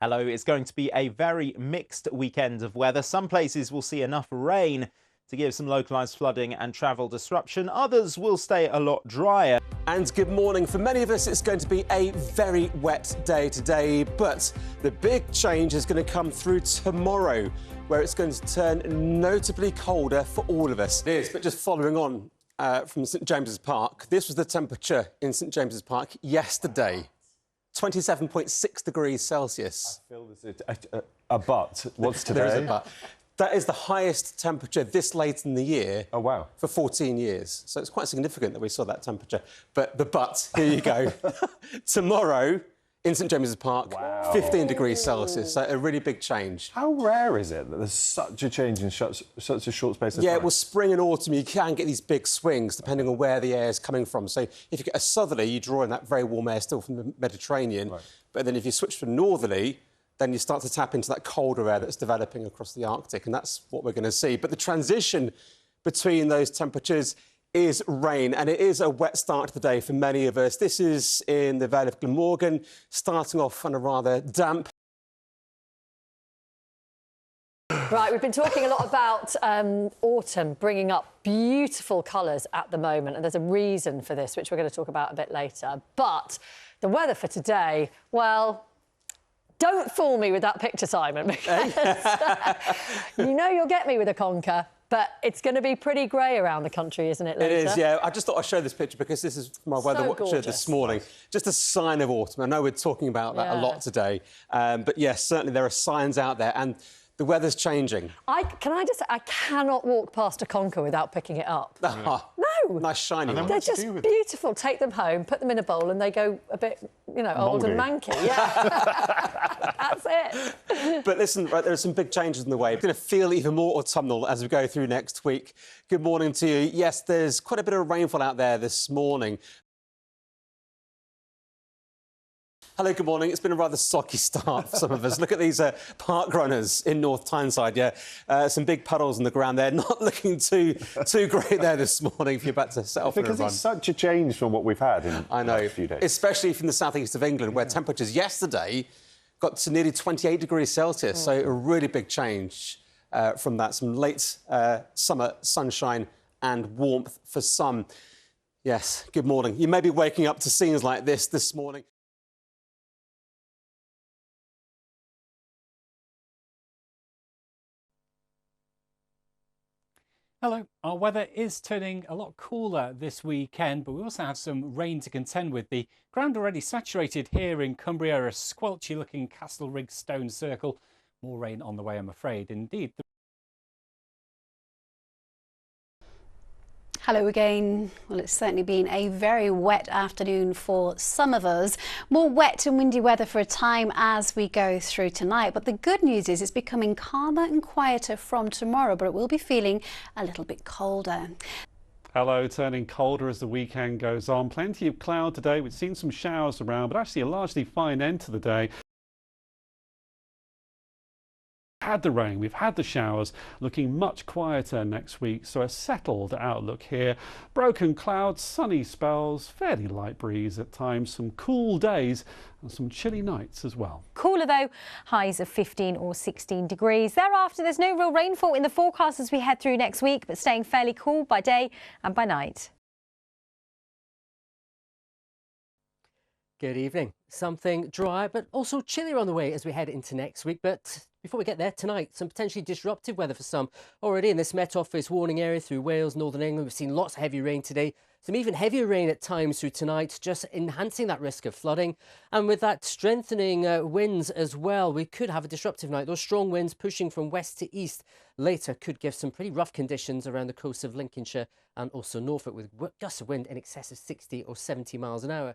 Hello, it's going to be a very mixed weekend of weather. Some places will see enough rain to give some localised flooding and travel disruption. Others will stay a lot drier. And good morning. For many of us, it's going to be a very wet day today, but the big change is going to come through tomorrow, where it's going to turn notably colder for all of us. It is, but just following on from St James's Park, this was the temperature in St James's Park yesterday. 27.6 degrees Celsius. I feel there's a but. What's today? There is a but. That is the highest temperature this late in the year. Oh, wow. For 14 years. So it's quite significant that we saw that temperature. But the but, here you go. Tomorrow, in St James's Park, wow. 15 degrees Celsius. So a really big change. How rare is it that there's such a change in such a short space of time? Yeah, well, spring and autumn, you can get these big swings depending on where the air is coming from. So if you get a southerly, you draw in that very warm air still from the Mediterranean. Right. But then if you switch to northerly, then you start to tap into that colder air that's developing across the Arctic, and that's what we're going to see. But the transition between those temperatures is rain, and it is a wet start to the day for many of us. This is in the Vale of Glamorgan, starting off on a rather damp. Right, we've been talking a lot about autumn bringing up beautiful colours at the moment, and there's a reason for this, which we're going to talk about a bit later. But the weather for today, well, don't fool me with that picture, Simon, because you know you'll get me with a conker, but it's going to be pretty grey around the country, isn't it, later? It is, yeah. I just thought I'd show this picture because this is my weather watcher this morning. Just a sign of autumn. I know we're talking about that a lot today, but yes, certainly there are signs out there, and the weather's changing. Can I just say, I cannot walk past a conker without picking it up. No. Nice shiny one. They're just beautiful. Take them home, put them in a bowl, and they go a bit, you know, old and manky. Yeah, that's it. But listen, right, there are some big changes in the way. We're going to feel even more autumnal as we go through next week. Good morning to you. Yes, there's quite a bit of rainfall out there this morning. Hello, good morning. It's been a rather socky start for some of us. Look at these park runners in North Tyneside, yeah. Some big puddles on the ground there. Not looking too great there this morning if you're about to set off for a run. Because it's such a change from what we've had in a few days. Especially from the southeast of England, where temperatures yesterday got to nearly 28 degrees Celsius. So a really big change from that. Some late summer sunshine and warmth for some. Yes, good morning. You may be waking up to scenes like this morning. Hello. Our weather is turning a lot cooler this weekend, but we also have some rain to contend with. The ground already saturated here in Cumbria, a squelchy-looking Castle-Rig stone circle. More rain on the way, I'm afraid. Indeed. Hello again. Well, it's certainly been a very wet afternoon for some of us. More wet and windy weather for a time as we go through tonight. But the good news is it's becoming calmer and quieter from tomorrow, but it will be feeling a little bit colder. Hello, turning colder as the weekend goes on. Plenty of cloud today. We've seen some showers around, but actually a largely fine end to the day. Had the rain, we've had the showers, looking much quieter next week, so a settled outlook here. Broken clouds, sunny spells, fairly light breeze at times, some cool days and some chilly nights as well. Cooler though, highs of 15 or 16 degrees. Thereafter, there's no real rainfall in the forecast as we head through next week, but staying fairly cool by day and by night. Good evening. Something dry, but also chillier on the way as we head into next week. But before we get there, tonight, some potentially disruptive weather for some. Already in this Met Office warning area through Wales, Northern England, we've seen lots of heavy rain today. Some even heavier rain at times through tonight, just enhancing that risk of flooding. And with that strengthening winds as well, we could have a disruptive night. Those strong winds pushing from west to east later could give some pretty rough conditions around the coast of Lincolnshire and also Norfolk, with gusts of wind in excess of 60 or 70 miles an hour.